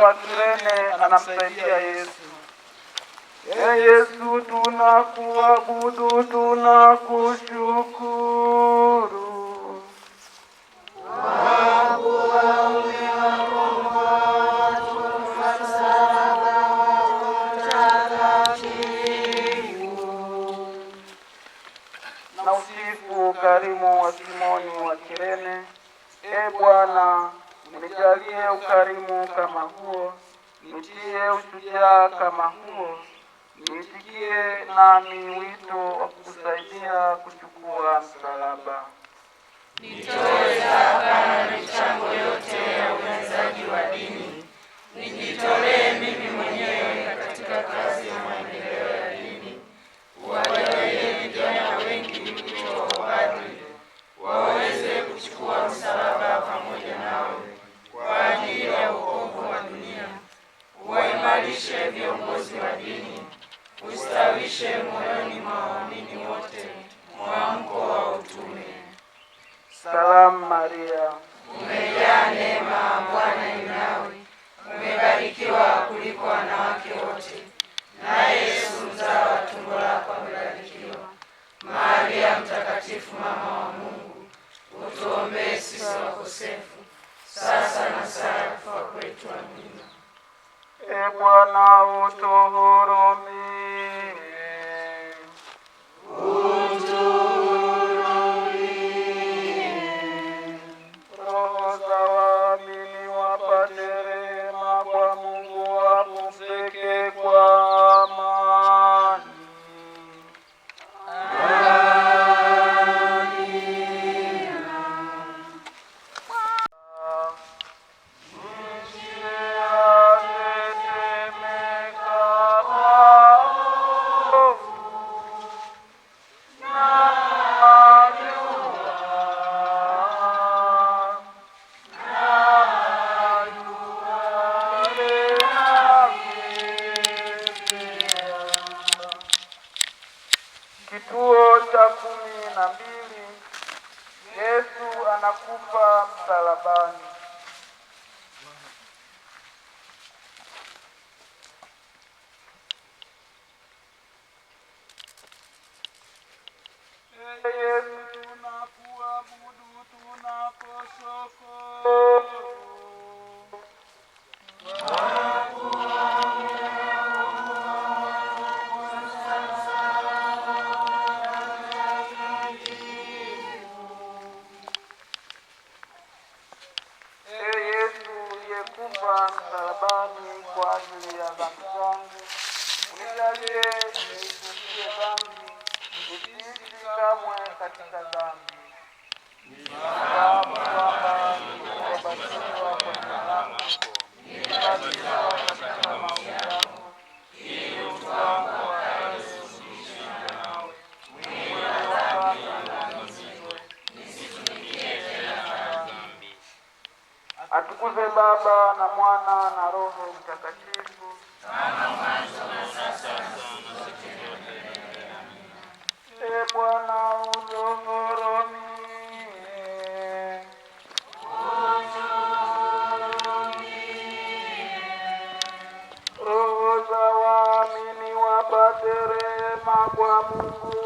wa Kirene anamsaidia Yesu. Yesu, tunakuabudu, tunakushukuru. Na usifu ukarimu wa Simoni wa Kirene. Bwana, unijalie ukarimu kama huo, nitie ushujaa kama huo, niitikie nami wito wa kukusaidia kuchukua msalaba. Nitoe zaka na michango yote ya uwezaji wa dini, nijitolee mimi mwenyewe katika kazi ya maendeleo ya dini, uwajalie vijana wengi wito wa upadri, waweze kuchukua msalaba pamoja nawe kwa ajili ya wokovu wa dunia. Uwaimarishe viongozi wa dini, ustawishe moyoni mwa waamini wote mwamko wa utume. Salamu Maria, umejaa neema, Bwana yu nawe, umebarikiwa kuliko wanawake wote, naye Yesu mzao wa tumbo lako amebarikiwa. Maria mtakatifu, mama wa Mungu, utuombee sisi wakosefu, sasa na saa ya kufa kwetu. Amina. Bwana utuhurumie. Roho za waamini wapate rehema kwa Mungu, wapumzike kwa amani. Kituo cha 12. Yesu anakufa msalabani. Yesu, tunakuabudu, tunakushukuru. Msalabani kwa ajili ya dhambi zangu, unijalie niisikie dhambi, nisiishi kamwe katika dhambi. Nifahamu kwamba nilipobatiza kwa jina lako, nilibatizwa katika mauti yako, ili utu wangu ukaisuluhishe nawe, mwili wa dhambi uangamizwe, nisitumikie tena dhambi. Atukuzwe Baba na Mwana na Roho Mtakatifu, kama mwanzo na sasa na siku zote na milele. Amina. Bwana utuhurumie. Roho za waamini wapate rehema kwa Mungu,